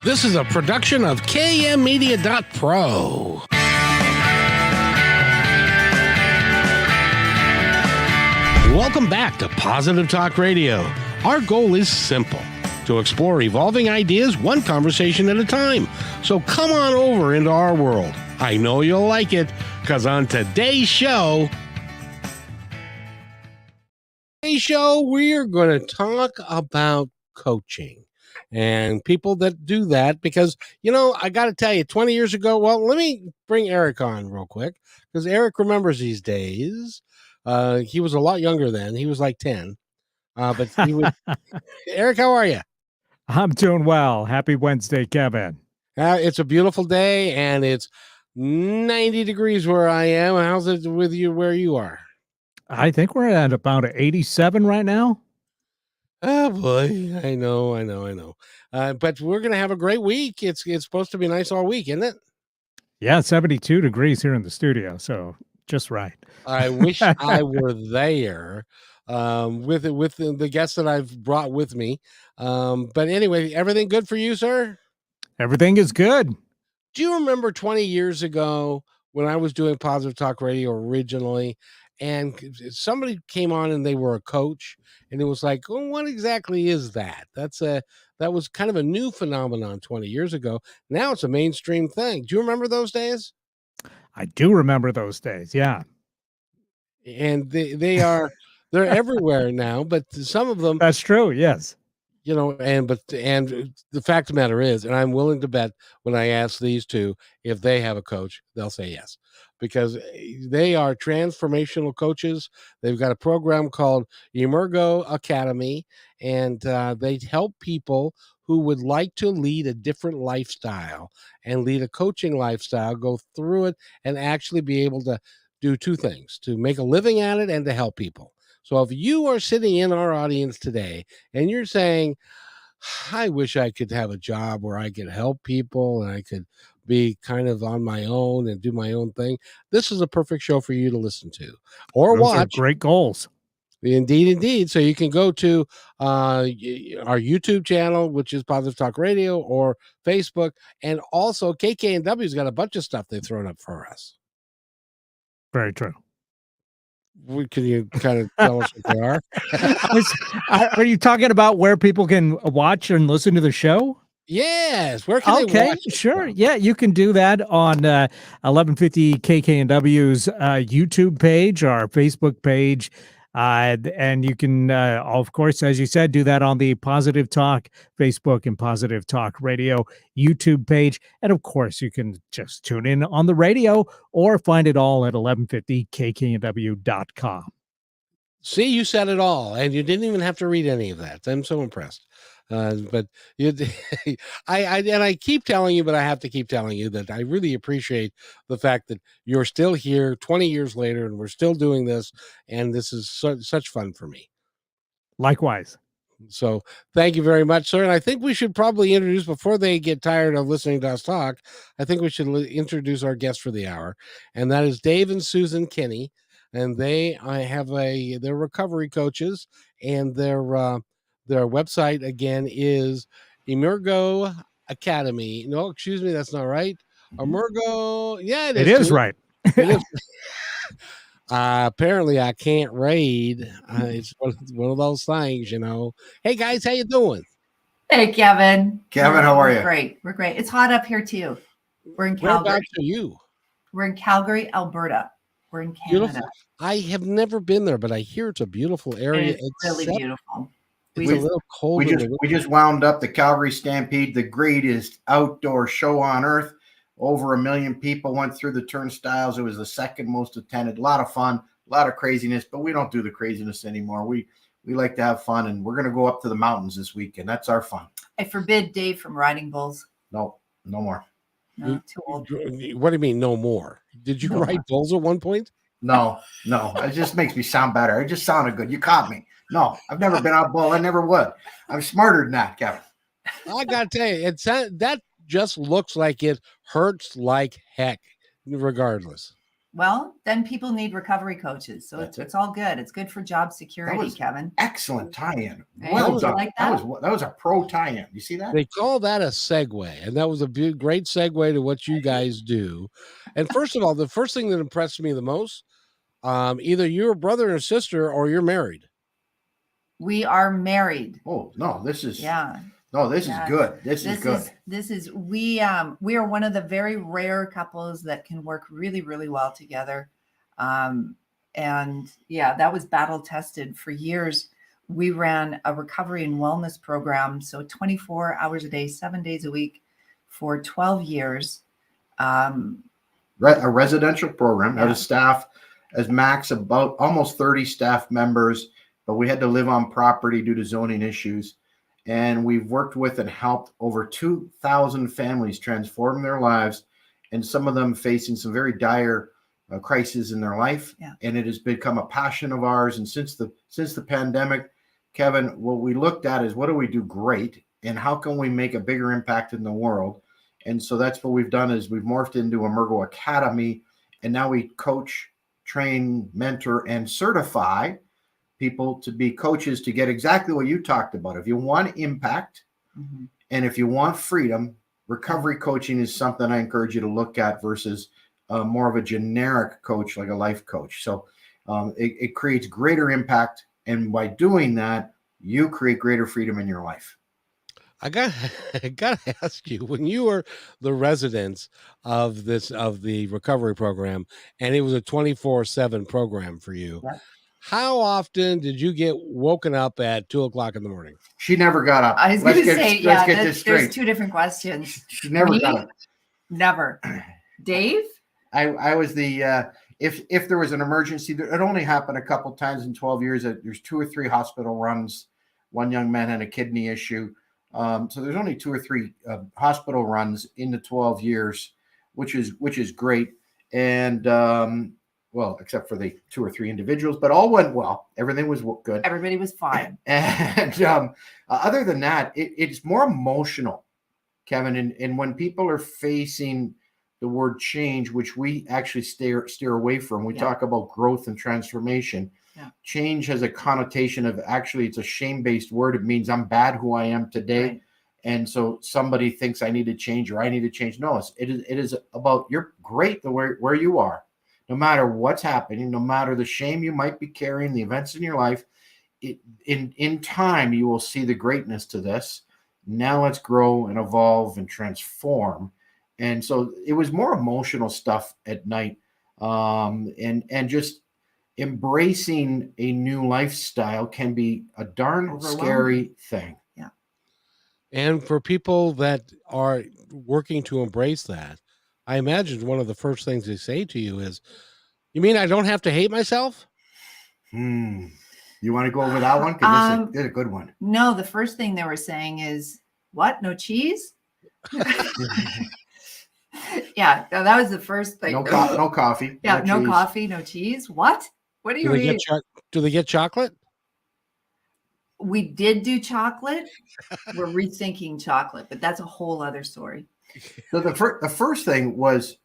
This is a production of KMmedia.pro. Welcome back to Positive Talk Radio. Our goal is simple: to explore evolving ideas one conversation at a time. So come on over into our world. I know you'll like it, because on today's show, we are going to talk about coaching and people that do that, because, you know, I got to tell you, 20 years ago, well, let me bring Eric on real quick, because Eric remembers these days. He was a lot younger then. He was like 10. But he was, Eric, how are you? I'm doing well. Happy Wednesday, Kevin. It's a beautiful day, and it's 90 degrees where I am. How's it with you where you are? I think we're at about 87 right now. Oh boy, I know. But we're gonna have a great week. It's supposed to be nice all week, isn't it? Yeah, 72 degrees here in the studio, so just right. I wish I were there with the guests that I've brought with me. But anyway, everything good for you, sir? Everything is good. Do you remember 20 years ago when I was doing Positive Talk Radio originally, and somebody came on and they were a coach, and it was like, oh, what exactly is that? That was kind of a new phenomenon 20 years ago. Now it's a mainstream thing. Do you remember those days? I do remember those days. Yeah. And they're everywhere now, but some of them, that's true. Yes. You know, and the fact of the matter is, and I'm willing to bet when I ask these two if they have a coach, they'll say yes, because they are transformational coaches. They've got a program called Emergo Academy, and they help people who would like to lead a different lifestyle and lead a coaching lifestyle, go through it and actually be able to do two things: to make a living at it and to help people. So if you are sitting in our audience today and you're saying, I wish I could have a job where I could help people and I could be kind of on my own and do my own thing, this is a perfect show for you to listen to or Those watch. Are great goals. Indeed. So you can go to our YouTube channel, which is Positive Talk Radio, or Facebook. And also KK&W's got a bunch of stuff they've thrown up for us. Very true. Can you kind of tell us what they are? Are you talking about where people can watch and listen to the show? Yes. Where can they watch? Sure. Yeah, you can do that on 1150 KK&W's YouTube page, our Facebook page. And you can, of course, as you said, do that on the Positive Talk Facebook and Positive Talk Radio YouTube page. And of course, you can just tune in on the radio or find it all at 1150kknw.com. See, you said it all, and you didn't even have to read any of that. I'm so impressed. But I keep telling you, but I have to keep telling you that I really appreciate the fact that you're still here 20 years later and we're still doing this. And this is such fun for me. Likewise. So thank you very much, sir. And I think we should probably introduce, before they get tired of listening to us talk, I think we should introduce our guest for the hour. And that is Dave and Susan Kenney. And they're recovery coaches, and their website again is Emergo Academy. No, excuse me, that's not right. Emergo, yeah, it is right. It is. Apparently, I can't read. It's one of those things, you know. Hey guys, how you doing? Hey, Kevin. Kevin, how are you? Great. We're great. It's hot up here too. We're in Calgary. Whereabouts are you? We're in Calgary, Alberta. We're in Canada. Beautiful. I have never been there, but I hear it's a beautiful area. It's really beautiful. It's a little cold. We just wound up the Calgary Stampede, the greatest outdoor show on earth. Over 1 million people went through the turnstiles. It was the second most attended. A lot of fun, a lot of craziness, but we don't do the craziness anymore. We like to have fun, and we're going to go up to the mountains this weekend. That's our fun. I forbid Dave from riding bulls. No more. No, too old. What do you mean, no more? Did you ride bulls at one point? No. It just makes me sound better. It just sounded good. You caught me. No, I've never been on a bull. I never would. I'm smarter than that, Kevin. I got to tell you, that just looks like it hurts like heck, regardless. Well, then people need recovery coaches. So That's it's all good. It's good for job security, was Kevin. excellent tie-in. Hey, Well did you done. like That that? was a pro tie-in. You see that? They call that a segue, and that was a great segue to what you guys do. And first of all, the first thing that impressed me the most, either you're a brother or sister, or you're married. We are married. Oh no, this is Yeah. no, this Yeah. is good. This is good. We are one of the very rare couples that can work really, really well together. And yeah, that was battle tested for years. We ran a recovery and wellness program, so 24 hours a day, 7 days a week for 12 years. A residential program. Had a staff as max about almost 30 staff members, but we had to live on property due to zoning issues. And we've worked with and helped over 2,000 families transform their lives, and some of them facing some very dire crises in their life. Yeah. And it has become a passion of ours. And since the pandemic, Kevin, what we looked at is what do we do great, and how can we make a bigger impact in the world? And so that's what we've done is we've morphed into Emergo Academy, and now we coach, train, mentor, and certify people to be coaches to get exactly what you talked about. If you want impact and if you want freedom, recovery coaching is something I encourage you to look at versus more of a generic coach like a life coach. So it creates greater impact. And by doing that, you create greater freedom in your life. I gotta ask you, when you were the residents of the recovery program, and it was a 24/7 program for you, Yeah. how often did you get woken up at 2:00 in the morning? She never got up. I was going to say, let's get this straight. there's two different questions. She never Me? got up. Never. Dave? I was the if there was an emergency, it only happened a couple times in 12 years. There's 2 or 3 hospital runs. One young man had a kidney issue. So there's only 2 or 3 hospital runs in the 12 years, which is great. And well, except for the 2 or 3 individuals, but all went well. Everything was good. Everybody was fine. And other than that, it's more emotional, Kevin. And when people are facing the word change, which we actually steer away from, we talk about growth and transformation. Yeah. Change has a connotation of actually it's a shame-based word. It means I'm bad who I am today. Right. And so somebody thinks I need to change or I need to change. No, it is about you're great where you are, no matter what's happening, no matter the shame you might be carrying, the events in your life. In time, you will see the greatness to this. Now let's grow and evolve and transform. And so it was more emotional stuff at night, and just embracing a new lifestyle can be a darn scary thing. Yeah. And for people that are working to embrace that, I imagine one of the first things they say to you is, "You mean I don't have to hate myself?" You want to go over that one? Because this is a good one. No, the first thing they were saying is, what? No cheese? Yeah, no, that was the first thing. No coffee. Yeah, no cheese. coffee, no cheese. What? What do you mean? Do they get chocolate? We did do chocolate. We're rethinking chocolate, but that's a whole other story. So the first thing was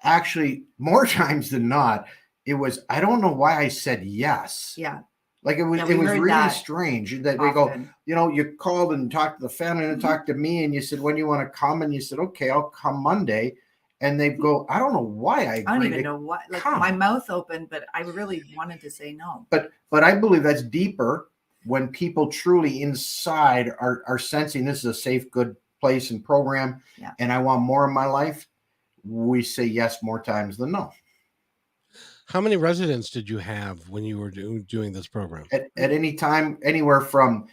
actually more times than not, it was, I don't know why I said yes. Yeah. Like it was really strange that they go, you called and talked to the family and talked to me and you said, when you want to come? And you said, okay, I'll come Monday. And they go, I don't know why I don't even know what, like my mouth opened, but I really wanted to say no. But I believe that's deeper when people truly inside are sensing this is a safe, good place and program. Yeah. And I want more in my life. We say yes more times than no. How many residents did you have when you were doing this program? At any time, anywhere from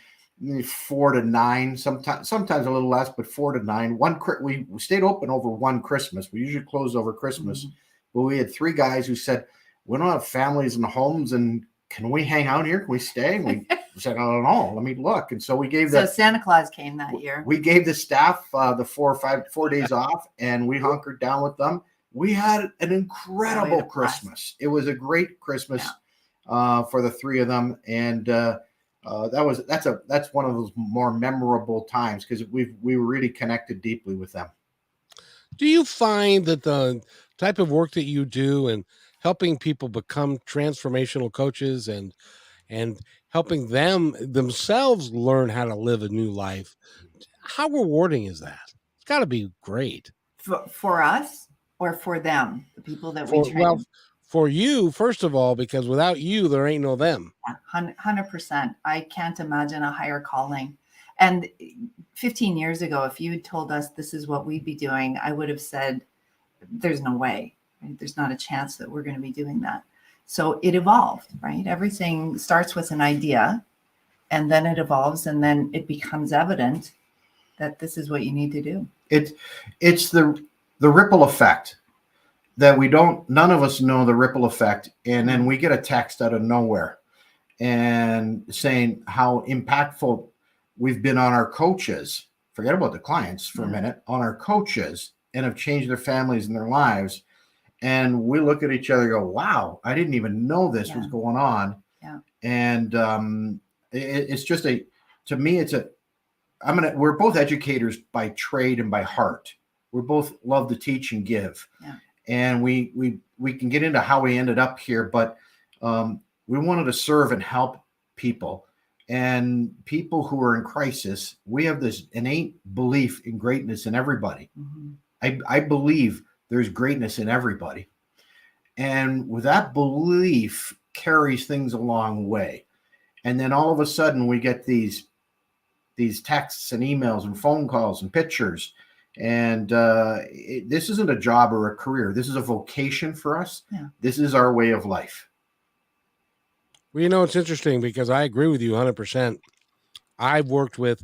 4 to 9, sometimes a little less, but 4 to 9. We stayed open over one Christmas. We usually close over Christmas, but we had 3 guys who said, we don't have families and homes, and can we hang out here? Can we stay? And we said, I don't know. Let me look. And so we gave Santa Claus came that year. We gave the staff the 4 days off, and we hunkered down with them. We had an incredible Christmas. It was a great Christmas for the 3 of them, and that's one of those more memorable times because we were really connected deeply with them. Do you find that the type of work that you do and helping people become transformational coaches and helping them themselves learn how to live a new life. How rewarding is that? It's got to be great For us or for them, the people that we well, train. for you, first of all, because without you, there ain't no them. 100%. I can't imagine a higher calling. And 15 years ago, if you had told us this is what we'd be doing, I would have said, there's no way, right? There's not a chance that we're going to be doing that. So it evolved, right? Everything starts with an idea and then it evolves and then it becomes evident that this is what you need to do. It's the ripple effect that none of us know the ripple effect. And then we get a text out of nowhere and saying how impactful we've been on our coaches. Forget about the clients for a minute, on our coaches, and have changed their families and their lives. And we look at each other and go, wow, I didn't even know this was going on. Yeah. And it's just to me, we're both educators by trade and by heart. We both love to teach and give. Yeah. And we can get into how we ended up here, but we wanted to serve and help people. And people who are in crisis, we have this innate belief in greatness in everybody. Mm-hmm. I believe there's greatness in everybody. And with that belief carries things a long way. And then all of a sudden we get these texts and emails and phone calls and pictures. And this isn't a job or a career. This is a vocation for us. Yeah. This is our way of life. Well, it's interesting because I agree with you 100%. I've worked with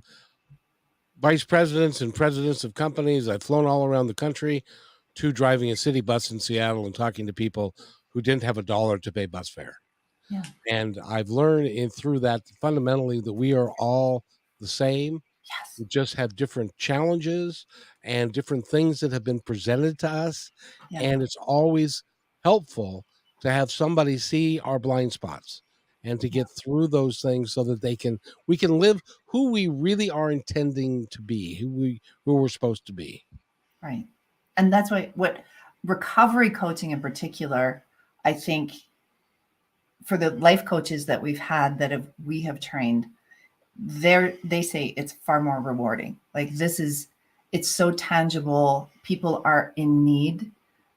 vice presidents and presidents of companies. I've flown all around the country to driving a city bus in Seattle and talking to people who didn't have $1 to pay bus fare. Yeah. And I've learned through that fundamentally that we are all the same. Yes. We just have different challenges and different things that have been presented to us. Yeah. And it's always helpful to have somebody see our blind spots and to get through those things so that we can live who we really are intending to be, who we're supposed to be. Right. And that's what recovery coaching in particular, I think for the life coaches that we've had we have trained, they say it's far more rewarding. Like it's so tangible. People are in need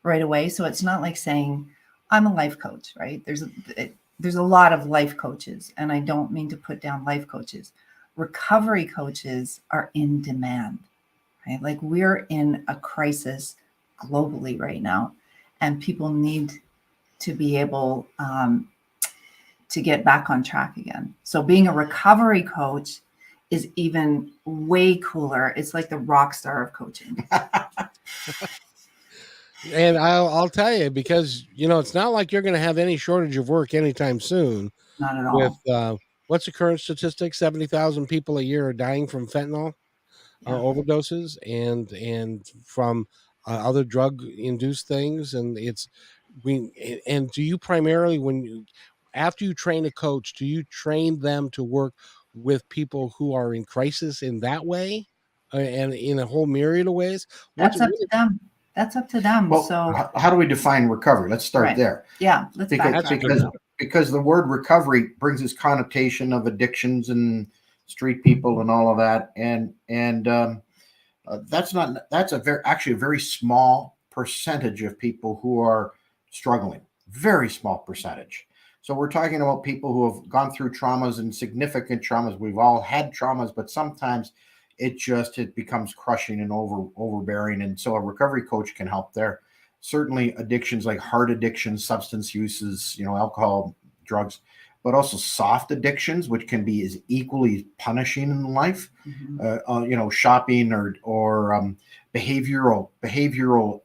right away. So it's not like saying, I'm a life coach, right? There's a lot of life coaches, and I don't mean to put down life coaches. Recovery coaches are in demand, right? Like we're in a crisis globally right now, and people need to be able to get back on track again. So being a recovery coach is even way cooler. It's like the rock star of coaching. And I'll tell you, because it's not like you're going to have any shortage of work anytime soon. Not at all. With what's the current statistic? 70,000 people a year are dying from fentanyl overdoses and from other drug induced things. And and do you primarily, after you train a coach, do you train them to work with people who are in crisis in that way and in a whole myriad of ways? That's up to them. That's up to them. Well, so how do we define recovery? Let's start there. Yeah, let's backtrack. Because the word recovery brings this connotation of addictions and street people and all of that, and that's actually a very small percentage of people who are struggling. Very small percentage. So we're talking about people who have gone through traumas and significant traumas. We've all had traumas, but sometimes it becomes crushing and overbearing. And so a recovery coach can help there. Certainly addictions like heart addiction, substance uses, alcohol, drugs, but also soft addictions, which can be as equally punishing in life. Mm-hmm. Shopping or behavioral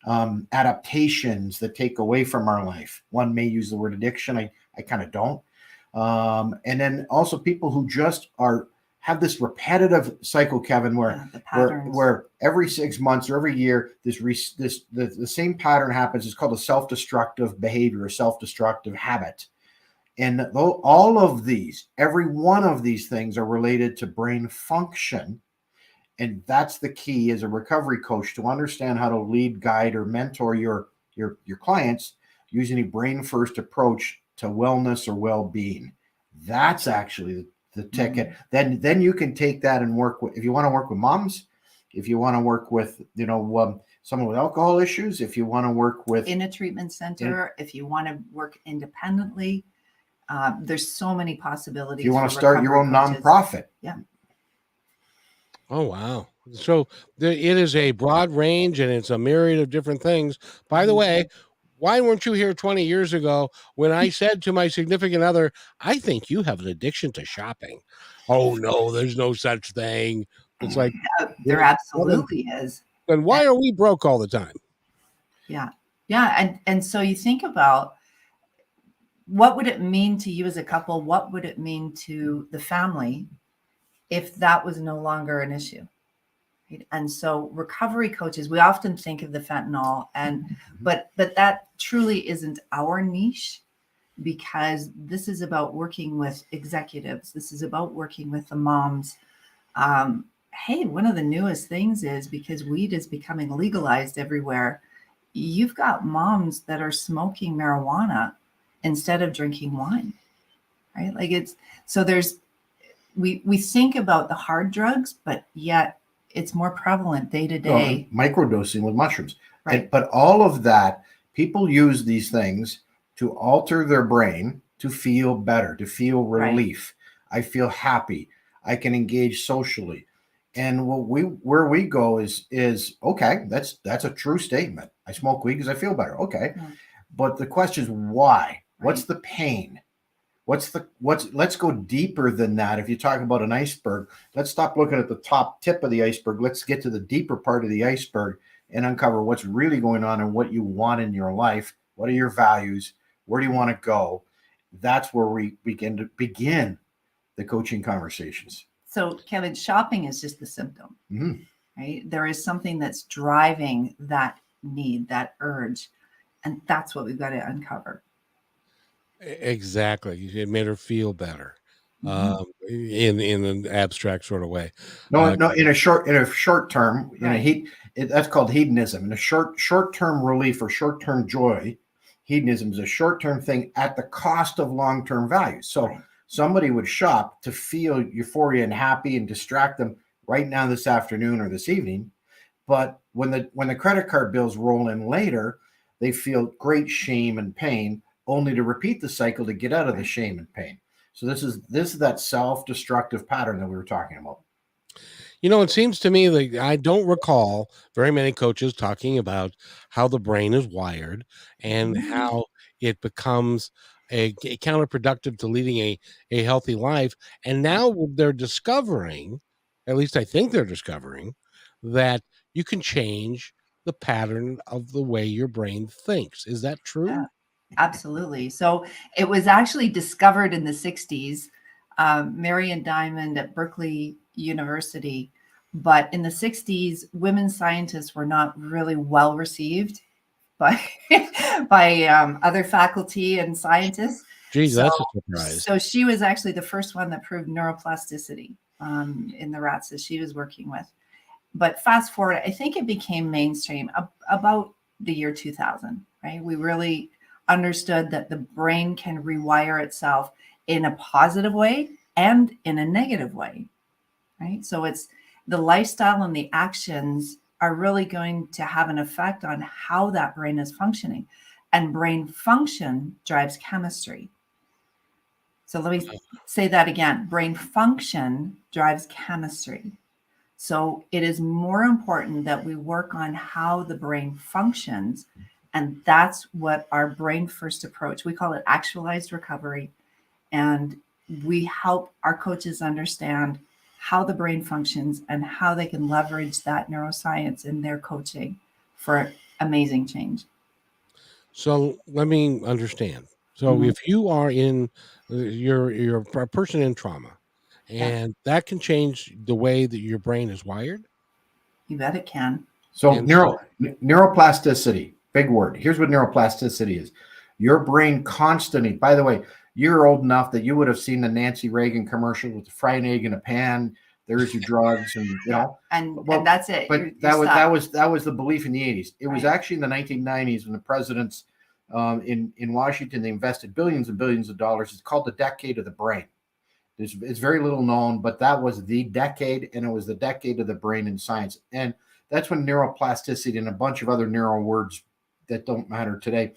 adaptations that take away from our life. One may use the word addiction. I kind of don't. And then also people who just have this repetitive cycle, Kevin, where every 6 months or every year, the same pattern happens. It's called a self-destructive behavior, a self-destructive habit. And all of these, every one of these things are related to brain function. And that's the key as a recovery coach, to understand how to lead, guide, or mentor your clients using a brain first approach to wellness or well-being. That's actually the ticket. Then you can take that and work with, if you want to work with moms, if you want to work with, someone with alcohol issues, if you want to work with in a treatment center, if you want to work independently, there's so many possibilities. If you want to start your own nonprofit. Yeah. Oh, wow. So it is a broad range and it's a myriad of different things. By the way, why weren't you here 20 years ago when I said to my significant other, I think you have an addiction to shopping? Oh, no, there's no such thing. It's like, there absolutely is. Then why are we broke all the time? Yeah. Yeah. And so you think about, what would it mean to you as a couple? What would it mean to the family if that was no longer an issue? Right? And so recovery coaches, we often think of the fentanyl, but that truly isn't our niche, because this is about working with executives. This is about working with the moms. Hey, one of the newest things is, because weed is becoming legalized everywhere, you've got moms that are smoking marijuana instead of drinking wine, right? Like we think about the hard drugs, but yet it's more prevalent day to day. Microdosing with mushrooms. Right. But all of that, people use these things to alter their brain to feel better, to feel relief. Right. I feel happy. I can engage socially. And where we go is okay, that's a true statement. I smoke weed because I feel better. Okay. Yeah. But the question is why? What's the pain? Let's go deeper than that. If you talk about an iceberg, let's stop looking at the top tip of the iceberg. Let's get to the deeper part of the iceberg and uncover what's really going on and what you want in your life. What are your values? Where do you want to go? That's where we begin the coaching conversations. So, Kevin, shopping is just the symptom, right? There is something that's driving that need, that urge, and that's what we've got to uncover. Exactly. It made her feel better, in an abstract sort of way. No, in a short term, that's called hedonism. In a short term relief or short term joy, hedonism is a short term thing at the cost of long term value. So somebody would shop to feel euphoria and happy and distract them right now, this afternoon or this evening. But when the credit card bills roll in later, they feel great shame and pain, only to repeat the cycle to get out of the shame and pain. So this is that self-destructive pattern that we were talking about. It seems to me that I don't recall very many coaches talking about how the brain is wired and how it becomes a counterproductive to leading a healthy life. And now they're discovering, at least I think they're discovering, that you can change the pattern of the way your brain thinks. Is that true? Yeah. Absolutely. So it was actually discovered in the 60s, Marion Diamond at Berkeley University. But in the 60s, women scientists were not really well received by other faculty and scientists. Geez, that's a surprise. So she was actually the first one that proved neuroplasticity in the rats that she was working with. But fast forward, I think it became mainstream about the year 2000, right? We really understood that the brain can rewire itself in a positive way and in a negative way, right? So it's the lifestyle and the actions are really going to have an effect on how that brain is functioning. And brain function drives chemistry. So let me say that again. Brain function drives chemistry. So it is more important that we work on how the brain functions. And that's what our brain first approach, we call it actualized recovery. And we help our coaches understand how the brain functions and how they can leverage that neuroscience in their coaching for amazing change. So let me understand. So if you are you're a person in trauma, and that can change the way that your brain is wired? You bet it can. So neuroplasticity, big word. Here's what neuroplasticity is. Your brain constantly, by the way, you're old enough that you would have seen the Nancy Reagan commercial with the fried egg in a pan. There's your drugs, and and that's it. But that was the belief in the 80s. It was actually in the 1990s when the presidents in Washington. They invested billions and billions of dollars. It's called the Decade of the Brain. It's very little known, but that was the decade, and it was the decade of the brain in science. And that's when neuroplasticity and a bunch of other neuro words that don't matter today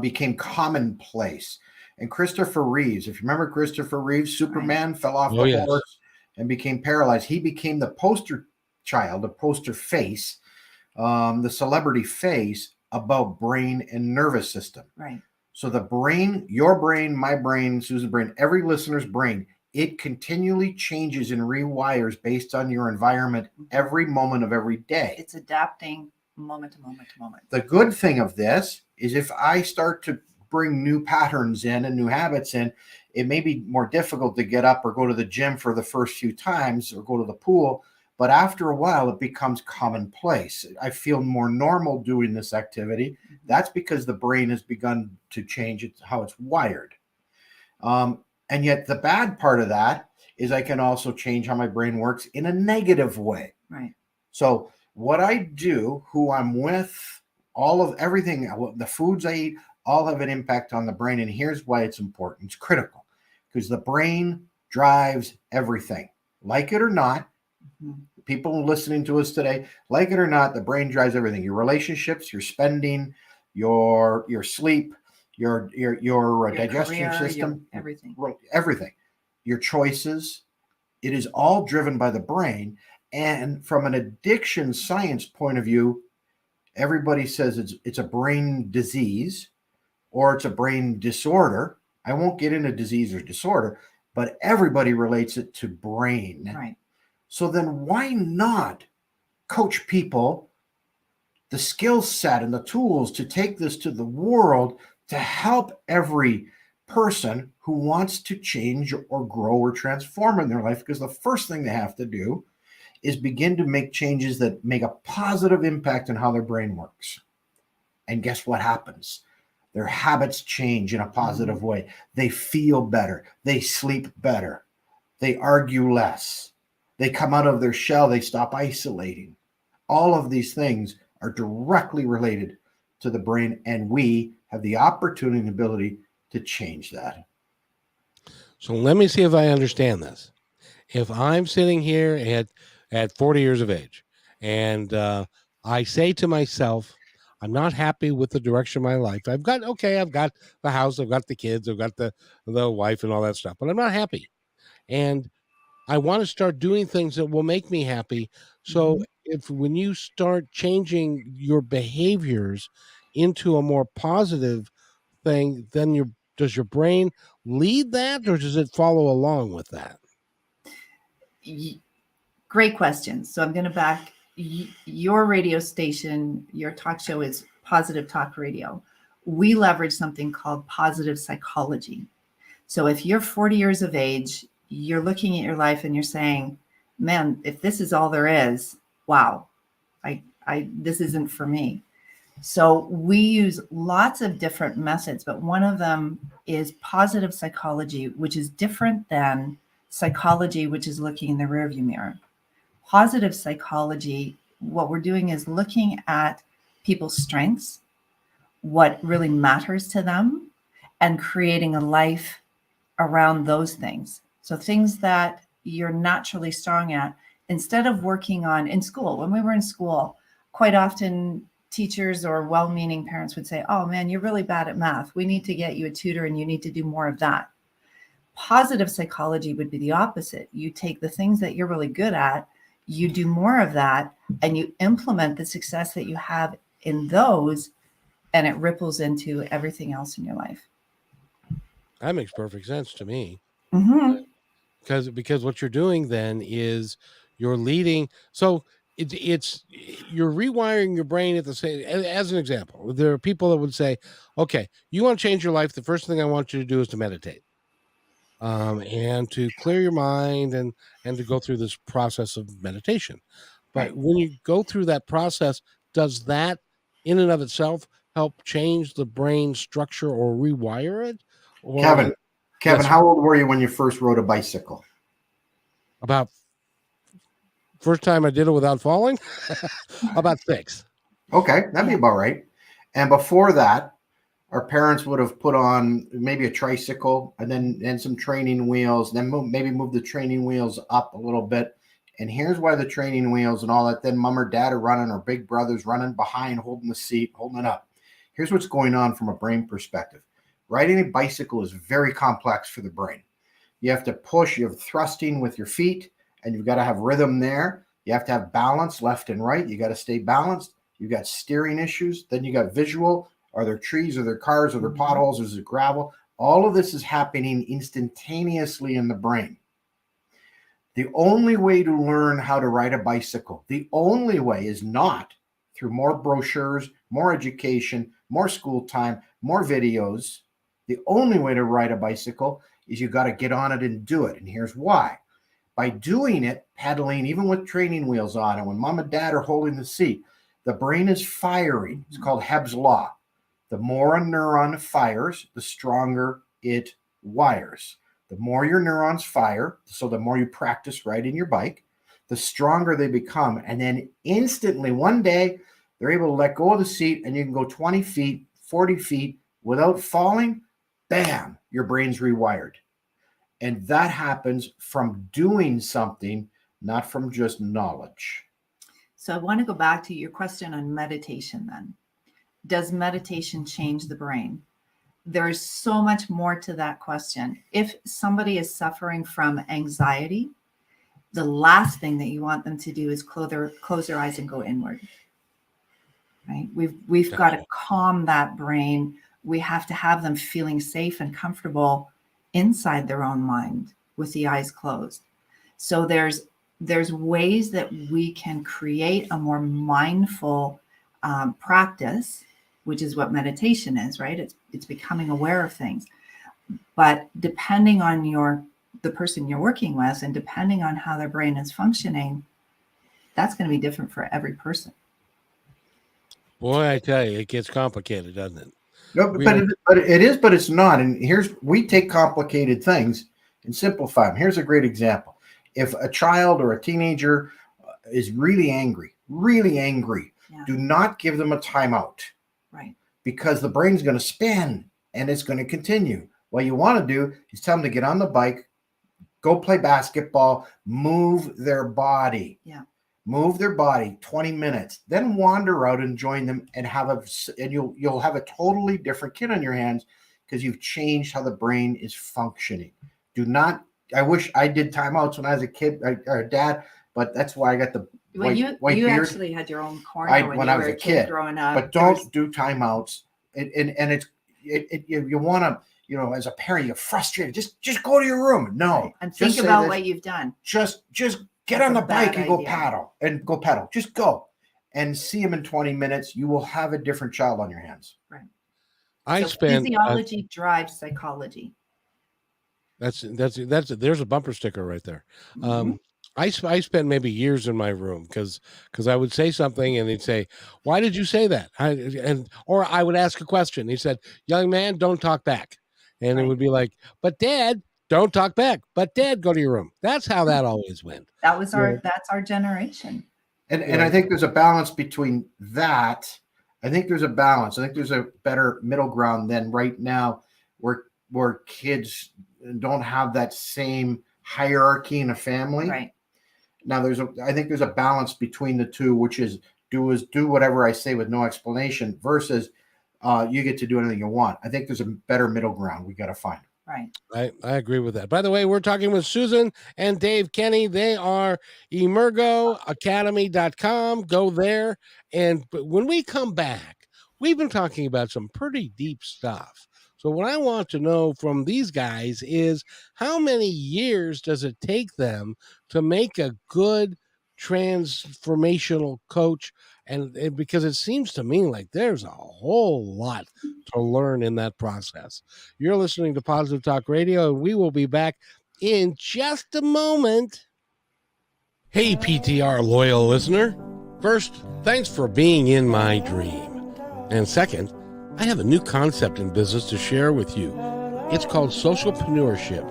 became commonplace. And Christopher Reeves, if you remember Christopher Reeves, Superman, fell off Oh, the yes. horse and became paralyzed. He became the poster child, the poster face, the celebrity face about brain and nervous system. Right. So the brain, your brain, my brain, Susan's brain, every listener's brain, it continually changes and rewires based on your environment every moment of every day. It's adapting moment to moment to moment. The good thing of this is if I start to bring new patterns in and new habits in, it may be more difficult to get up or go to the gym for the first few times or go to the pool. But after a while, it becomes commonplace. I feel more normal doing this activity. That's because the brain has begun to change how it's wired. And yet the bad part of that is I can also change how my brain works in a negative way. Right. So what I do, who I'm with, all of everything, the foods I eat, all have an impact on the brain. And here's why it's important. It's critical because the brain drives everything. Like it or not, people listening to us today, like it or not, the brain drives everything. Your relationships, your spending, your sleep, your digestion career, system, everything. Your choices. It is all driven by the brain. And from an addiction science point of view, everybody says it's a brain disease or it's a brain disorder. I won't get into disease or disorder, but everybody relates it to brain. Right. So then why not coach people the skill set and the tools to take this to the world to help every person who wants to change or grow or transform in their life? Because the first thing they have to do is begin to make changes that make a positive impact on how their brain works. And guess what happens? Their habits change in a positive way. They feel better. They sleep better. They argue less. They come out of their shell. They stop isolating. All of these things are directly related to the brain, and we have the opportunity and ability to change that. So let me see if I understand this. If I'm sitting here at 40 years of age and I say to myself, I'm not happy with the direction of my life. I've got the house, I've got the kids, I've got the wife and all that stuff, but I'm not happy. And I want to start doing things that will make me happy. So when you start changing your behaviors into a more positive thing, then does your brain lead that, or does it follow along with that? Great question. So I'm going to back your radio station. Your talk show is Positive Talk Radio. We leverage something called positive psychology. So if you're 40 years of age, you're looking at your life and you're saying, man, if this is all there is, wow, this isn't for me. So we use lots of different methods, but one of them is positive psychology, which is different than psychology, which is looking in the rearview mirror. Positive psychology, what we're doing is looking at people's strengths, what really matters to them, and creating a life around those things. So things that you're naturally strong at, instead of working on in school. When we were in school, quite often teachers or well-meaning parents would say, oh man, you're really bad at math. We need to get you a tutor and you need to do more of that. Positive psychology would be the opposite. You take the things that you're really good at, you do more of that, and you implement the success that you have in those, and it ripples into everything else in your life. That makes perfect sense to me. Mm-hmm. Because what you're doing then is you're leading. So it's you're rewiring your brain at the same. As an example, there are people that would say, "Okay, you want to change your life. The first thing I want you to do is to meditate, and to clear your mind and to go through this process of meditation." But Right. when you go through that process, does that in and of itself help change the brain structure or rewire it? Or Kevin, Yes, how old were you when you first rode a bicycle? about first time I did it without falling, about 6. Okay, that'd be about right. And before that, our parents would have put on maybe a tricycle and some training wheels, then maybe move the training wheels up a little bit. And here's why the training wheels and all that, then mom or dad are running, or big brother's running behind, holding the seat, holding it up. Here's what's going on from a brain perspective. Riding a bicycle is very complex for the brain. You have to push, you have thrusting with your feet, and you've got to have rhythm there. You have to have balance left and right. You got to stay balanced. You've got steering issues. Then you got visual. Are there trees? Are there cars? Are there potholes? Is there gravel? All of this is happening instantaneously in the brain. The only way to learn how to ride a bicycle, the only way is not through more brochures, more education, more school time, more videos. The only way to ride a bicycle is you got to get on it and do it. And here's why. By doing it, pedaling, even with training wheels on, and when mom and dad are holding the seat, the brain is firing. It's called Hebb's law. The more a neuron fires, the stronger it wires. The more your neurons fire, so the more you practice riding your bike, the stronger they become. And then instantly, one day, they're able to let go of the seat and you can go 20 feet, 40 feet without falling. Bam, your brain's rewired. And that happens from doing something, not from just knowledge. So I want to go back to your question on meditation then. Does meditation change the brain? There's so much more to that question. If somebody is suffering from anxiety, the last thing that you want them to do is close their eyes and go inward. Right? We've got to calm that brain. We have to have them feeling safe and comfortable inside their own mind with the eyes closed. So there's ways that we can create a more mindful practice, which is what meditation is, right? It's becoming aware of things. But depending on the person you're working with and depending on how their brain is functioning, that's going to be different for every person. Boy, I tell you, it gets complicated, doesn't it? No, but it is, but it's not. And we take complicated things and simplify them. Here's a great example. If a child or a teenager is really angry, Yeah. do not give them a timeout. Right. Because the brain's going to spin and it's going to continue. What you want to do is tell them to get on the bike, go play basketball, move their body. Yeah. Move their body 20 minutes, then wander out and join them and you'll have a totally different kid on your hands because you've changed how the brain is functioning. I wish I did timeouts when I was a kid or a dad, but that's why I got the white you beard. Actually had your own corner when you were a kid growing up. But don't do timeouts. And you want to, as a parent, you're frustrated. Just go to your room. No. Right. And think about what you've done. Just get on the bike and go pedal. Just go and see him in 20 minutes. You will have a different child on your hands. Right. Physiology drives psychology. There's a bumper sticker right there. Mm-hmm. I spent maybe years in my room because I would say something and they'd say, "Why did you say that?" Or I would ask a question. He said, "Young man, don't talk back," and It would be like, "But Dad, don't talk back. But Dad, go to your room." That's how that always went. That's our generation. And I think there's a balance between that. I think there's a balance. I think there's a better middle ground than right now where kids don't have that same hierarchy in a family. Right. Now I think there's a balance between the two, which is do whatever I say with no explanation versus you get to do anything you want. I think there's a better middle ground we got to find. Right. I agree with that. By the way, we're talking with Susan and Dave Kenney. They are emergoacademy.com. Go there. And when we come back, we've been talking about some pretty deep stuff. So what I want to know from these guys is how many years does it take them to make a good transformational coach? And because it seems to me like there's a whole lot to learn in that process. You're listening to Positive Talk Radio, and we will be back in just a moment. Hey, PTR loyal listener. First, thanks for being in my dream. And second, I have a new concept in business to share with you. It's called socialpreneurship.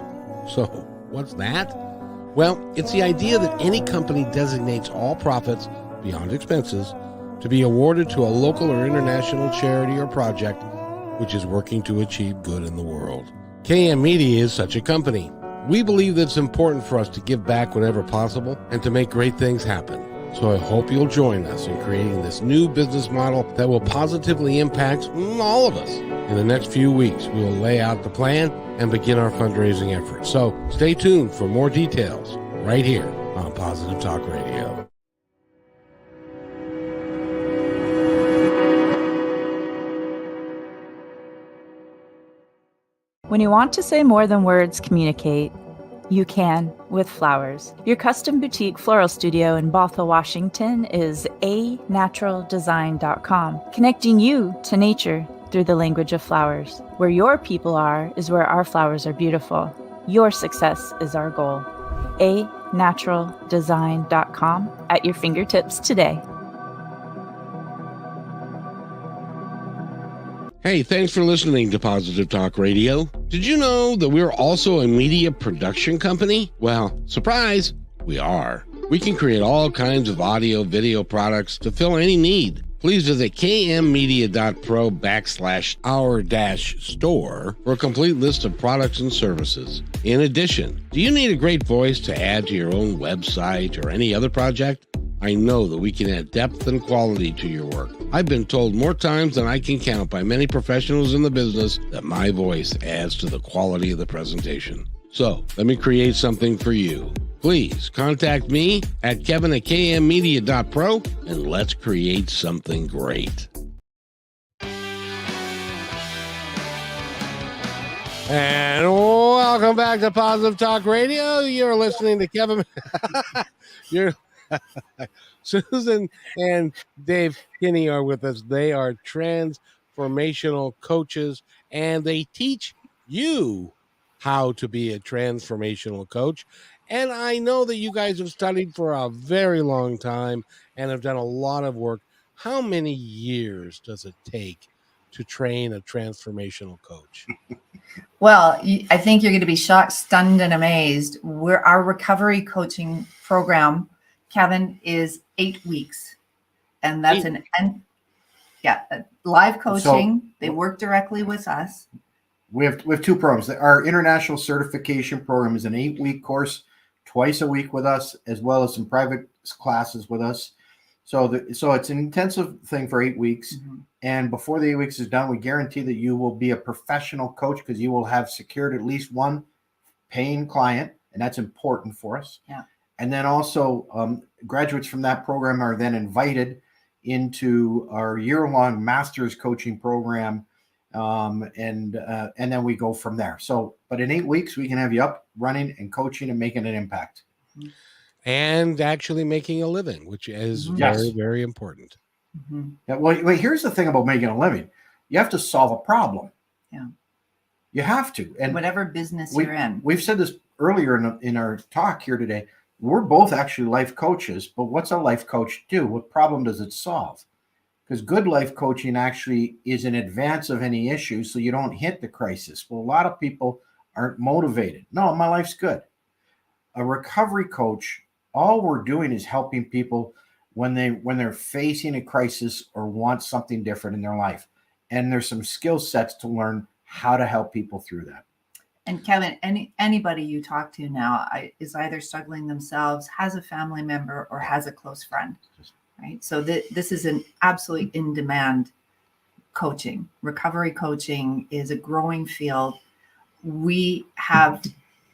So, what's that? Well, it's the idea that any company designates all profits, beyond expenses, to be awarded to a local or international charity or project which is working to achieve good in the world. KM Media is such a company. We believe that it's important for us to give back whenever possible and to make great things happen. So I hope you'll join us in creating this new business model that will positively impact all of us. In the next few weeks, we will lay out the plan and begin our fundraising efforts. So stay tuned for more details right here on Positive Talk Radio. When you want to say more than words communicate, you can with flowers. Your custom boutique floral studio in Bothell, Washington is anaturaldesign.com, connecting you to nature through the language of flowers. Where your people are is where our flowers are beautiful. Your success is our goal. anaturaldesign.com at your fingertips today. Hey, thanks for listening to Positive Talk Radio. Did you know that we're also a media production company? Well, surprise, we are. We can create all kinds of audio, video products to fill any need. Please visit kmmedia.pro/our-store for a complete list of products and services. In addition, do you need a great voice to add to your own website or any other project? I know that we can add depth and quality to your work. I've been told more times than I can count by many professionals in the business that my voice adds to the quality of the presentation. So let me create something for you. Please contact me at kevin@kmmedia.pro and let's create something great. And welcome back to Positive Talk Radio. You're listening to Kevin. Susan and Dave Kenney are with us. They are transformational coaches, and they teach you how to be a transformational coach. And I know that you guys have studied for a very long time and have done a lot of work. How many years does it take to train a transformational coach? Well, I think you're going to be shocked, stunned, and amazed. Our recovery coaching program, Kevin, is 8 weeks. And that's a live coaching. They work directly with us. We have two programs. Our international certification program is an 8-week course, twice a week with us, as well as some private classes with us. So it's an intensive thing for 8 weeks. Mm-hmm. And before the 8 weeks is done, we guarantee that you will be a professional coach because you will have secured at least one paying client. And that's important for us. Yeah. And then also graduates from that program are then invited into our year-long master's coaching program. And then we go from there. So, but in 8 weeks, we can have you up, running and coaching and making an impact. And actually making a living, which is very, very important. Mm-hmm. Yeah, well, here's the thing about making a living. You have to solve a problem. Yeah. You have to. And whatever business you're in. We've said this earlier in our talk here today. We're both actually life coaches, but what's a life coach do? What problem does it solve? Because good life coaching actually is in advance of any issue, so you don't hit the crisis. Well, a lot of people aren't motivated. No, my life's good. A recovery coach, all we're doing is helping people when they're facing a crisis or want something different in their life. And there's some skill sets to learn how to help people through that. And Kevin, anybody you talk to now is either struggling themselves, has a family member, or has a close friend. Right. So this is an absolutely in-demand coaching. Recovery coaching is a growing field. We have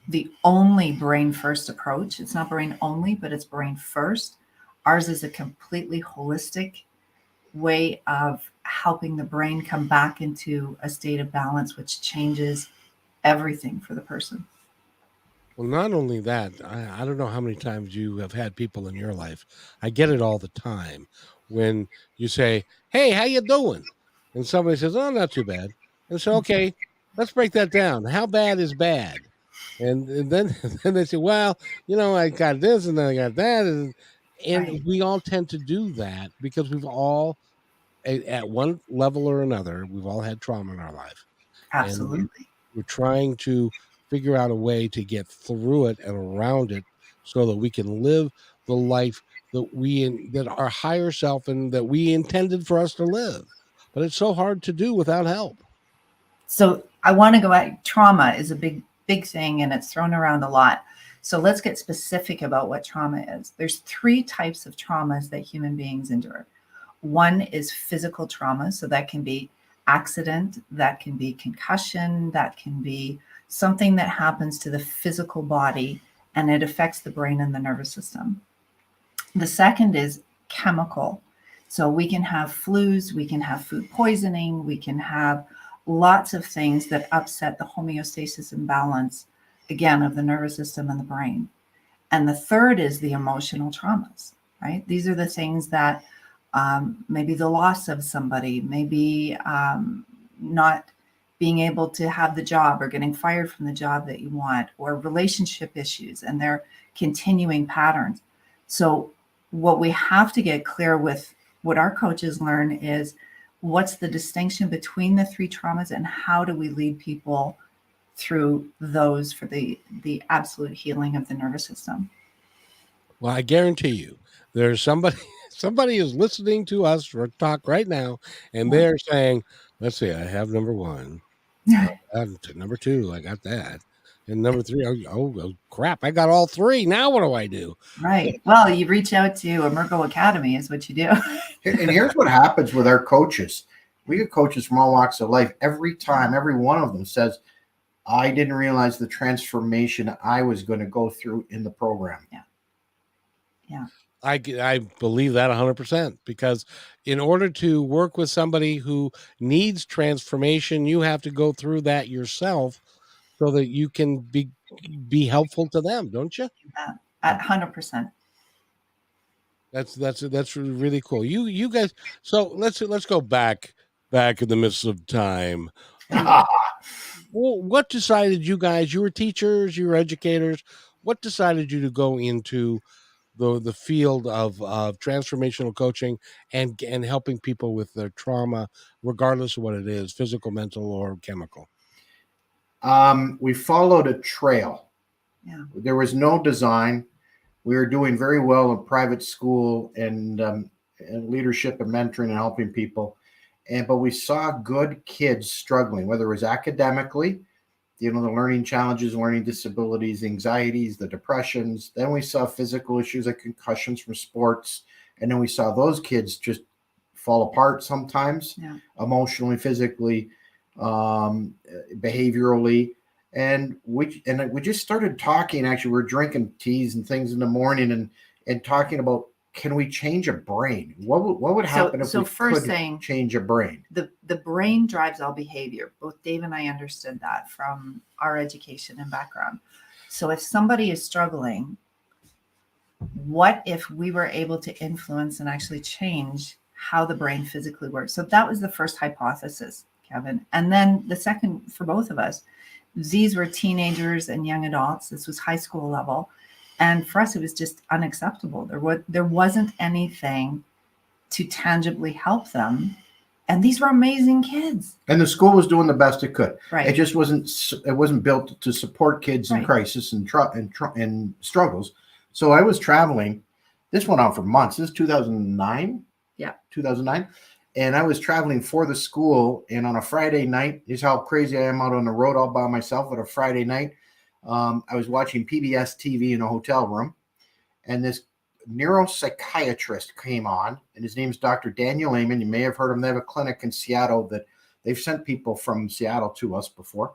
the only brain first approach. It's not brain only, but it's brain first. Ours is a completely holistic way of helping the brain come back into a state of balance, which changes everything for the person. Well, not only that, I don't know how many times you have had people in your life. I get it all the time when you say, "Hey, how you doing?" And somebody says, "Oh, not too bad." And so, okay, let's break that down. How bad is bad? And then they say, "Well, I got this and then I got that." And right. We all tend to do that because we've all, at one level or another, we've all had trauma in our life. Absolutely. And we're trying to figure out a way to get through it and around it so that we can live the life that our higher self and that we intended for us to live. But it's so hard to do without help. So I want to go at trauma is a big thing, and it's thrown around a lot. So let's get specific about what trauma is. There's 3 types of traumas that human beings endure. One is physical trauma. So that can be accident, that can be concussion, that can be something that happens to the physical body, and it affects the brain and the nervous system. The second is chemical. So we can have flus, we can have food poisoning, we can have lots of things that upset the homeostasis and balance, again, of the nervous system and the brain. And the third is the emotional traumas, right? These are the things that maybe the loss of somebody, maybe not being able to have the job or getting fired from the job that you want, or relationship issues and their continuing patterns. So what we have to get clear with, what our coaches learn, is what's the distinction between the 3 traumas and how do we lead people through those for the absolute healing of the nervous system. Well, I guarantee you, there's somebody somebody is listening to us talk right now, and Yeah. they're saying, "Let's see, I have number 1. Number 2, I got that, and number 3, oh crap, I got all 3. Now what do I do?" Right. Well, you reach out to Emergo Academy is what you do. And here's what happens with our coaches. We get coaches from all walks of life. Every time, every one of them says, I didn't realize the transformation I was going to go through in the program. Yeah. I believe that 100%, because in order to work with somebody who needs transformation, you have to go through that yourself so that you can be helpful to them, don't you? At 100%. That's really cool. You guys, so let's go back in the midst of time. Well, what decided you guys? You were teachers, you were educators. What decided you to go into the field of transformational coaching and helping people with their trauma, regardless of what it is, physical, mental, or chemical? We followed a trail. Yeah. There was no design. We were doing very well in private school and leadership and mentoring and helping people. But we saw good kids struggling, whether it was academically, the learning challenges, learning disabilities, anxieties, the depressions. Then we saw physical issues like concussions from sports. And then we saw those kids just fall apart sometimes, emotionally, physically, behaviorally. And we just started talking. Actually, we're drinking teas and things in the morning and talking about, can we change a brain? What would happen if we could change a brain? The brain drives all behavior. Both Dave and I understood that from our education and background. So if somebody is struggling, what if we were able to influence and actually change how the brain physically works? So that was the first hypothesis, Kevin. And then the second, for both of us, these were teenagers and young adults. This was high school level. And for us, it was just unacceptable. There wasn't anything to tangibly help them. And these were amazing kids. And the school was doing the best it could. Right. It just wasn't built to support kids in crisis and struggles. So I was traveling. This went on for months. This is 2009. Yeah. 2009. And I was traveling for the school. And on a Friday night, this is how crazy I am out on the road all by myself on a Friday night. I was watching PBS TV in a hotel room, and this neuropsychiatrist came on, and his name's Dr. Daniel Amen. You may have heard him. They have a clinic in Seattle that they've sent people from Seattle to us before.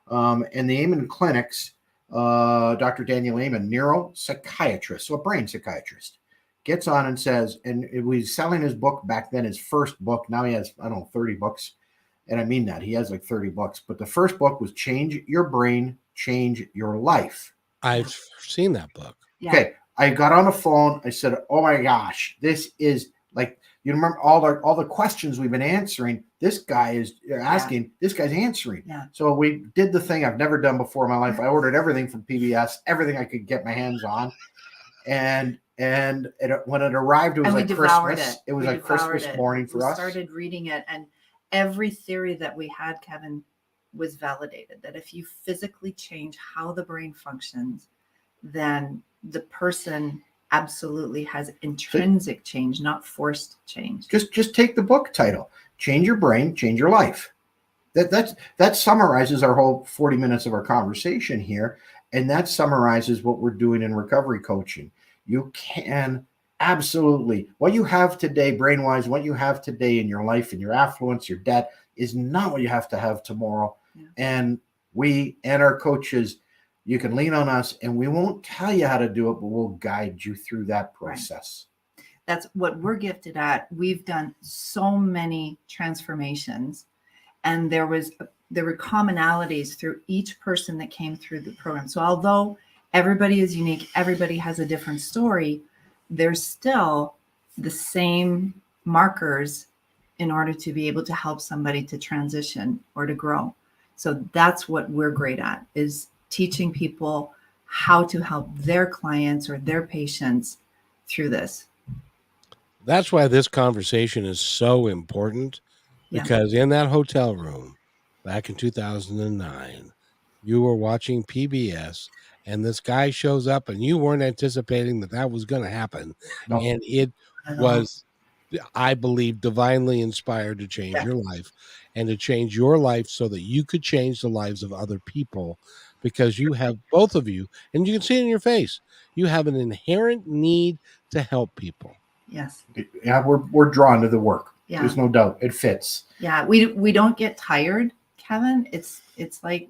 And the Amen clinics, Dr. Daniel Amen, neuropsychiatrist, so a brain psychiatrist, gets on and says, and he was selling his book back then, his first book. Now he has, 30 books. And I mean that. He has like 30 books. But the first book was Change Your Brain, Change Your Life. I've seen that book. Yeah. Okay. I got on the phone. I said, oh my gosh, this is like, you remember all the questions we've been answering. This guy is asking, this guy's answering. Yeah. So we did the thing I've never done before in my life. I ordered everything from PBS, everything I could get my hands on. And when it arrived, it was like Christmas. It was like Christmas morning for us. We started reading it, and every theory that we had, Kevin, was validated, that if you physically change how the brain functions, then the person absolutely has intrinsic change, not forced change. Just take the book title, Change Your Brain, Change Your Life. that summarizes our whole 40 minutes of our conversation here. And that summarizes what we're doing in recovery coaching. You can absolutely, what you have today, brain-wise, what you have today in your life and your affluence, your debt, is not what you have to have tomorrow. Yeah. And we and our coaches, you can lean on us, and we won't tell you how to do it, but we'll guide you through that process. Right. That's what we're gifted at. We've done so many transformations, and there were commonalities through each person that came through the program. So although everybody is unique, everybody has a different story, there's still the same markers in order to be able to help somebody to transition or to grow. So that's what we're great at, is teaching people how to help their clients or their patients through this. That's why this conversation is so important, because in that hotel room back in 2009, you were watching PBS, and this guy shows up, and you weren't anticipating that was going to happen. No. And it was, I believe, divinely inspired to change your life, and to change your life so that you could change the lives of other people, because you have, both of you, and you can see it in your face, you have an inherent need to help people. Yes. Yeah, we're drawn to the work. Yeah. There's no doubt. It fits. Yeah, we don't get tired, Kevin. It's like,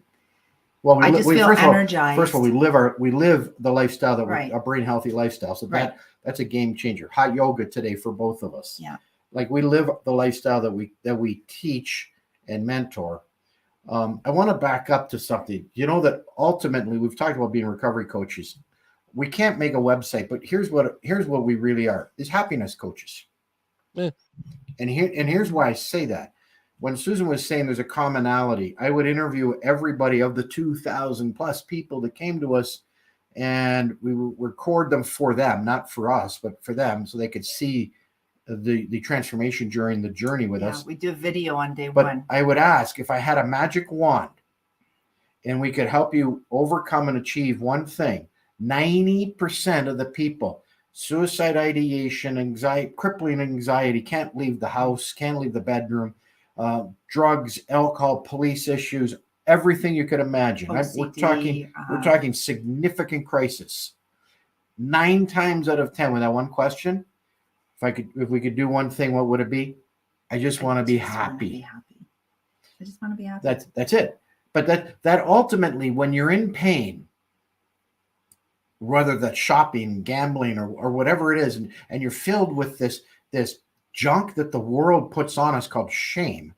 well, I just feel energized. First of all, we live the lifestyle that we're a brain healthy lifestyle. So that's a game changer. Hot yoga today for both of us. Yeah. Like, we live the lifestyle that we teach and mentor. I want to back up to something. You know that ultimately, we've talked about being recovery coaches. We can't make a website, but here's what we really are: is happiness coaches. Yeah. And here's why I say that. When Susan was saying there's a commonality, I would interview everybody of the 2,000 plus people that came to us, and we would record them for them, not for us, but for them, so they could see the transformation during the journey with us. We do video on day one. I would ask, if I had a magic wand and we could help you overcome and achieve one thing, 90% of the people, suicide ideation, anxiety, crippling anxiety, can't leave the house, can't leave the bedroom, drugs, alcohol, police issues, everything you could imagine. OCD, we're talking significant crisis. 9 times out of 10, with that one question, if we could do one thing, what would it be? I just want to be happy. I just want to be happy. That's it. But that ultimately, when you're in pain, whether that's shopping, gambling, or whatever it is, and you're filled with this junk that the world puts on us called shame,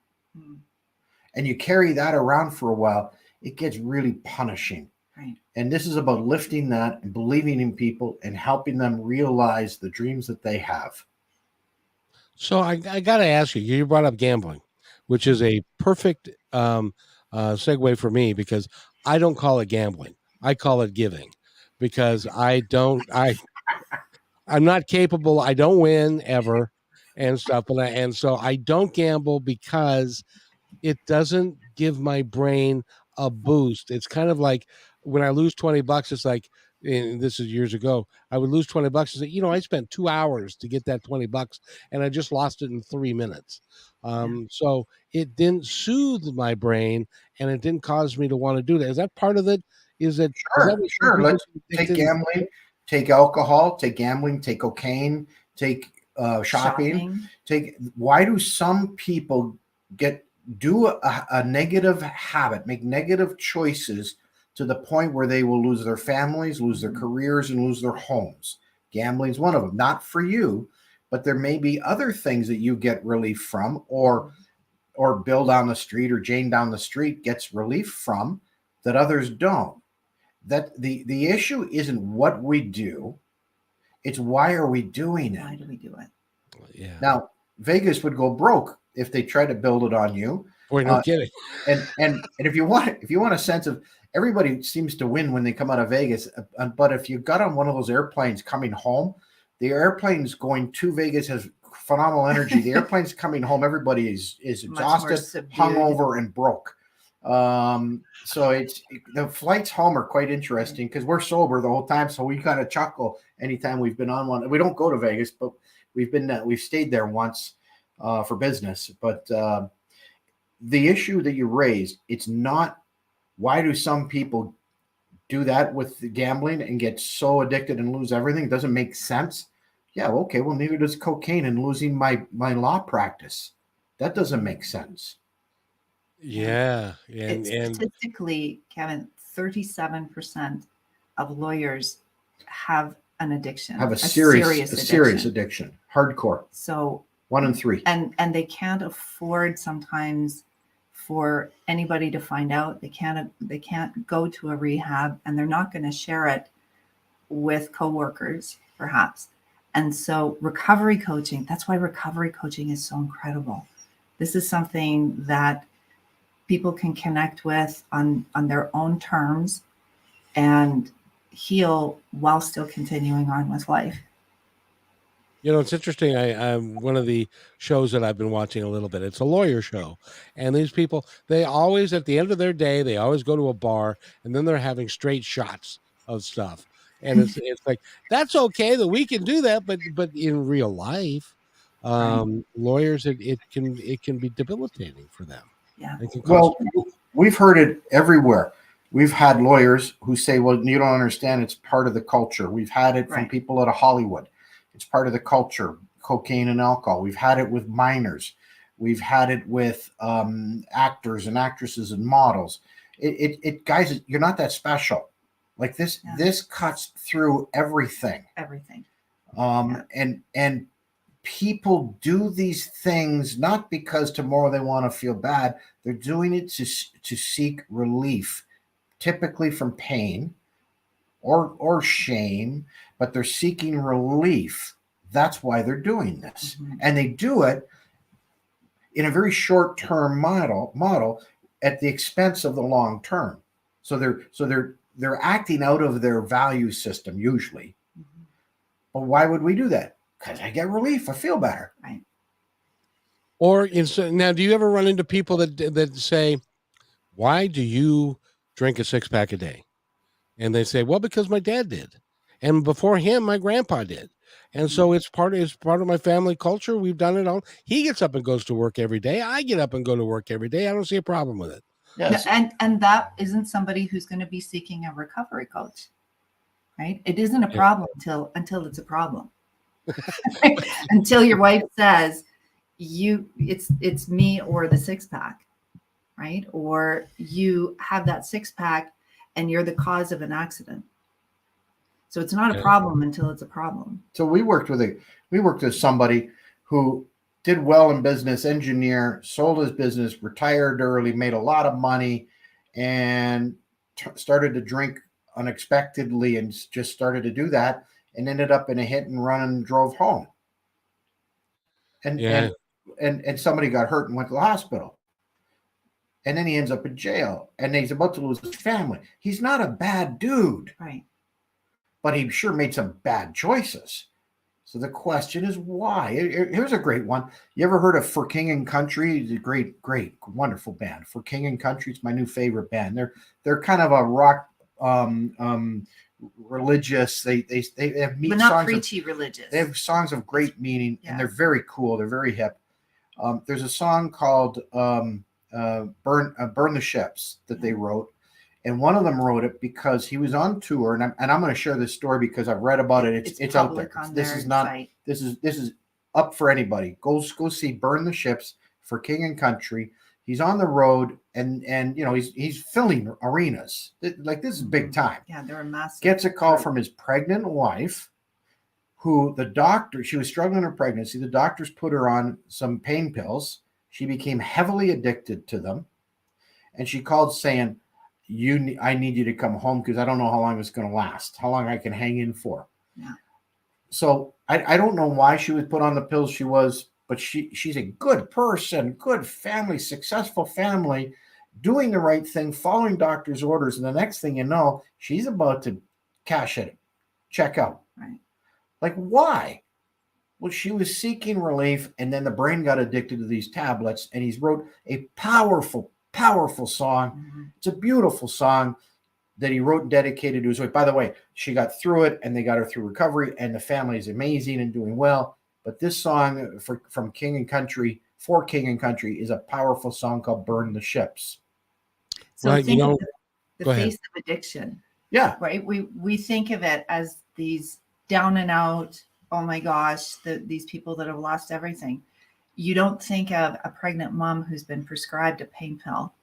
and you carry that around for a while, it gets really punishing. Right. And this is about lifting that and believing in people and helping them realize the dreams that they have. So I got to ask you, you brought up gambling, which is a perfect segue for me, because I don't call it gambling. I call it giving, because I'm not capable. I don't win ever and stuff. And so I don't gamble, because it doesn't give my brain a boost. It's kind of like when I lose $20, it's like, and this is years ago, I would lose $20 and say, I spent 2 hours to get that $20 and I just lost it in 3 minutes. So it didn't soothe my brain, and it didn't cause me to want to do that. Is that part of it? Sure. Let's take gambling, take alcohol, take gambling, take cocaine, take shopping. Why do some people do a negative habit, make negative choices to the point where they will lose their families, lose their careers, and lose their homes? Gambling is one of them. Not for you, but there may be other things that you get relief from, or Bill down the street or Jane down the street gets relief from, that others don't. That the issue isn't what we do, it's why are we doing it? Why do we do it? Yeah. Now, Vegas would go broke if they try to build it on you. Boy, no kidding. And if you want a sense of, everybody seems to win when they come out of Vegas, but if you got on one of those airplanes coming home, the airplane's going to Vegas has phenomenal energy. The airplane's coming home, everybody is exhausted, hungover, and broke. So the flights home are quite interesting, because we're sober the whole time, so we kind of chuckle anytime we've been on one. We don't go to Vegas, but we've stayed there once for business. But the issue that you raised, it's not why do some people do that with the gambling and get so addicted and lose everything? It doesn't make sense. Yeah, okay, well, neither does cocaine and losing my law practice. That doesn't make sense. Yeah. And Statistically, Kevin, 37% of lawyers have an addiction. Have a serious addiction. Hardcore. So 1 in 3. And they can't afford sometimes for anybody to find out. They can't go to a rehab, and they're not going to share it with coworkers, perhaps. And so recovery coaching, that's why recovery coaching is so incredible. This is something that people can connect with on their own terms and heal while still continuing on with life. You know, it's interesting. I'm one of the shows that I've been watching a little bit. It's a lawyer show. And these people, they always, at the end of their day, they always go to a bar and then they're having straight shots of stuff. And it's like, that's okay that we can do that, but in real life, lawyers, it can be debilitating for them. Yeah. Well, we've heard it everywhere. We've had lawyers who say, well, you don't understand, it's part of the culture. We've had it from people out of Hollywood. It's part of the culture, cocaine and alcohol. We've had it with minors. We've had it with actors and actresses and models. It guys, you're not that special. Like this, this cuts through everything. Everything. And people do these things not because tomorrow they want to feel bad. They're doing it to seek relief, typically from pain or shame, but they're seeking relief. That's why they're doing this. And they do it in a very short-term model at the expense of the long term. So they're acting out of their value system usually. But why would we do that? Because I get relief. I feel better. Right. Or now, do you ever run into people that say, why do you drink a 6-pack a day? And they say, well, because my dad did. And before him, my grandpa did. And so it's part of my family culture. We've done it all. He gets up and goes to work every day. I get up and go to work every day. I don't see a problem with it. Yes. And that isn't somebody who's going to be seeking a recovery coach, right? It isn't a problem until it's a problem. Until your wife says, it's me or the 6-pack, right? Or you have that 6-pack and you're the cause of an accident. So it's not a problem until it's a problem. So we worked with somebody who did well in business, engineer, sold his business, retired early, made a lot of money, and started to drink unexpectedly and just started to do that and ended up in a hit and run and drove home. And somebody got hurt and went to the hospital. And then he ends up in jail and he's about to lose his family. He's not a bad dude. Right. But he sure made some bad choices. So the question is why? Here's a great one. You ever heard of For King and Country? It's a great, wonderful band. For King and Country, it's my new favorite band. They're kind of a rock religious. They have neat but not songs preachy religious. They have songs of great meaning and they're very cool. They're very hip. There's a song called Burn the Ships that they wrote. And one of them wrote it because he was on tour, and I'm going to share this story because I've read about it. It's out there. This is not site. This is up for anybody. Go see Burn the Ships For King and Country. He's on the road, and you know he's filling arenas. Like this is big time. Yeah, they're a massive. Gets a call from his pregnant wife, who she was struggling with pregnancy. The doctors put her on some pain pills. She became heavily addicted to them, and she called saying, I need you to come home because I don't know how long it's going to last, how long I can hang in for. Yeah. So I don't know why she was put on the pills she was, but she's a good person, good family, successful family, doing the right thing, following doctor's orders. And the next thing you know, she's about to cash it, check out. Right. Like, why? Well, she was seeking relief, and then the brain got addicted to these tablets, and he's wrote a powerful song. Mm-hmm. It's a beautiful song that he wrote and dedicated to his wife. By the way, she got through it and they got her through recovery and the family is amazing and doing well. But this song from King and Country, for King and Country is a powerful song called Burn the Ships. So Well, think of the go ahead. face of addiction, Yeah. right? We think of it as these down and out, oh my gosh, these people that have lost everything. You don't think of a pregnant mom who's been prescribed a pain pill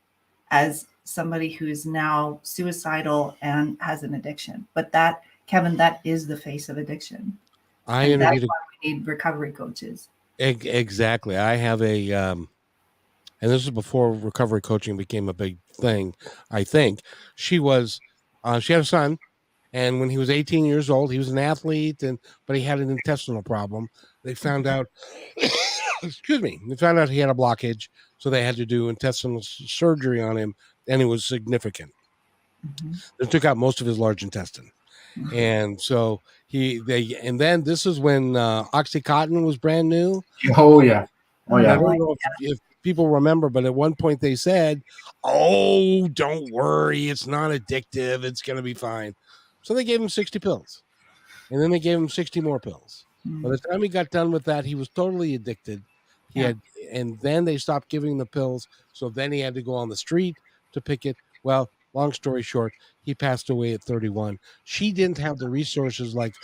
as somebody who's now suicidal and has an addiction. But that, Kevin, that is the face of addiction. I And that's interviewed why we need recovery coaches. exactly. I have a and this is before recovery coaching became a big thing. I think she had a son, and when he was 18 years old, he was an athlete, but he had an intestinal problem. They found out, excuse me, they found out he had a blockage, so they had to do intestinal surgery on him, and it was significant. They took out most of his large intestine. And so and then this is when Oxycontin was brand new. Oh yeah. Oh I yeah. don't know if people remember, but at one point they said, "Oh, don't worry, it's not addictive. It's going to be fine." So they gave him 60 pills, and then they gave him 60 more pills. By the time he got done with that, he was totally addicted. And then they stopped giving the pills. So then he had to go on the street to pick it. Well, long story short, he passed away at 31. She didn't have the resources like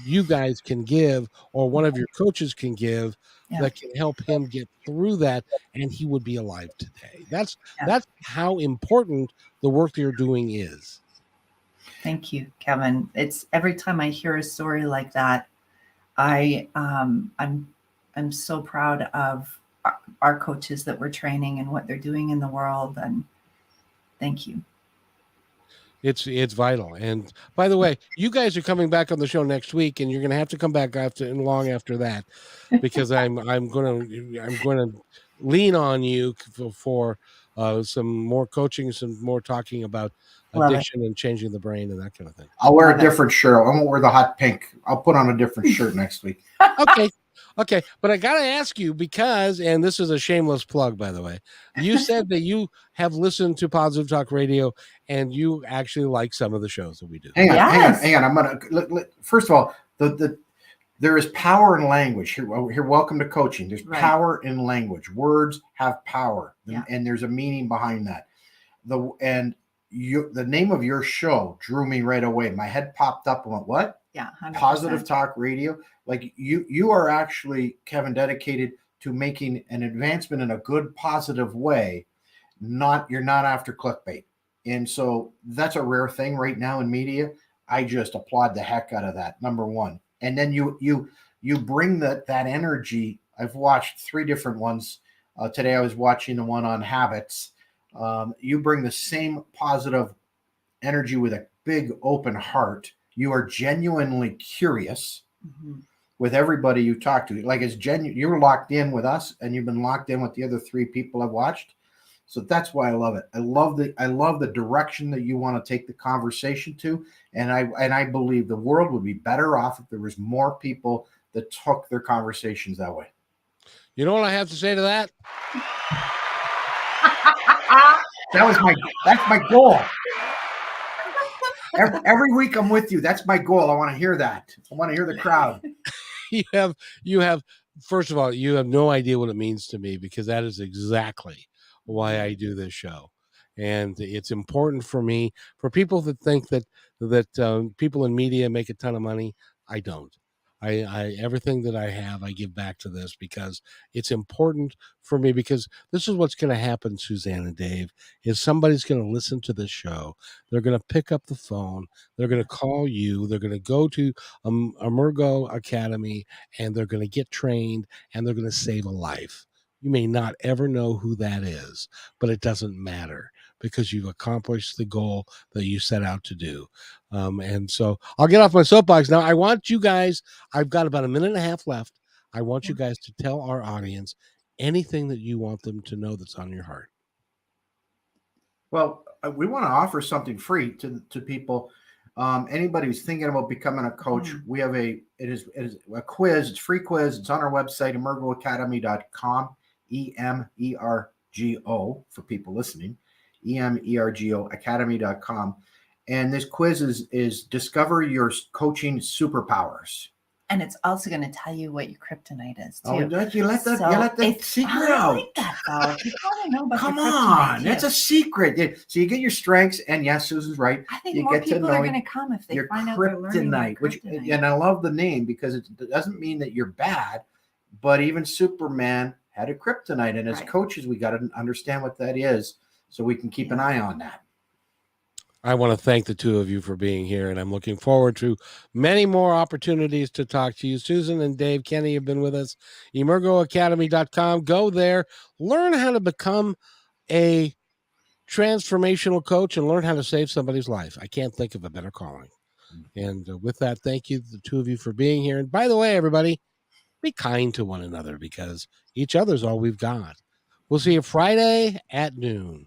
you guys can give, or one of your coaches can give, that can help him get through that, and he would be alive today. That's how important the work that you're doing is. Thank you, Kevin. It's every time I hear a story like that, I'm so proud of our coaches that we're training and what they're doing in the world. And thank you. It's vital. And by the way, you guys are coming back on the show next week, and you're going to have to come back long after that, because I'm going to lean on you for some more coaching, some more talking about addiction and changing the brain and that kind of thing. I'll wear a different shirt. I won't wear the hot pink. I'll put on a different shirt next week. Okay. But I got to ask you, because, and this is a shameless plug, by the way, you said that you have listened to Positive Talk Radio and you actually like some of the shows that we do. Hang on. I'm going to, first of all, there is power in language. Here, welcome to coaching. There's power in language. Words have power, and there's a meaning behind that. The name of your show drew me right away. My head popped up and went, what? Yeah, 100%. Positive Talk Radio. Like you are actually, Kevin, dedicated to making an advancement in a good, positive way. You're not after clickbait. And so that's a rare thing right now in media. I just applaud the heck out of that, number one. And then you bring that energy. I've watched 3 different ones. Today I was watching the one on habits. You bring the same positive energy with a big open heart. You are genuinely curious with everybody you talk to. Like it's genuine. You're locked in with us, and you've been locked in with the other 3 people I've watched. So that's why I love it. I love the direction that you want to take the conversation to, and I believe the world would be better off if there was more people that took their conversations that way. You know what I have to say to that? That's my goal. Every week I'm with you. That's my goal. I want to hear that. I want to hear the crowd. You have, first of all, you have no idea what it means to me, because that is exactly why I do this show. And it's important for me, for people that think that people in media make a ton of money. I don't. I everything that I have, I give back to this, because it's important for me, because this is what's going to happen, Suzanne and Dave, is somebody's going to listen to this show. They're going to pick up the phone. They're going to call you. They're going to go to Emergo Academy, and they're going to get trained, and they're going to save a life. You may not ever know who that is, but it doesn't matter, because you've accomplished the goal that you set out to do. And so I'll get off my soapbox now. I want you guys, I've got about a minute and a half left. I want you guys to tell our audience anything that you want them to know that's on your heart. Well, we want to offer something free to people. Anybody who's thinking about becoming a coach, we have it is a quiz. It's a free quiz. It's on our website, emergoacademy.com, EMERGO for people listening, EMERGO academy.com. And this quiz is discover your coaching superpowers. And it's also going to tell you what your kryptonite is too. Oh, you let that secret out. I like that though. People want to know about Come your kryptonite on, too. that's a secret. So you get your strengths, and yes, Susan's right. I think you more get to people know are going to come if they your find out they're learning their kryptonite, which, kryptonite. and I love the name because it doesn't mean that you're bad, but even Superman had a kryptonite, and as coaches, we got to understand what that is so we can keep an eye on that. I want to thank the two of you for being here, and I'm looking forward to many more opportunities to talk to you. Susan and Dave Kenney have been with us. emergoacademy.com. Go there, learn how to become a transformational coach, and learn how to save somebody's life. I can't think of a better calling. And with that, thank you, the two of you, for being here. And by the way, everybody, be kind to one another, because each other's all we've got. We'll see you Friday at noon.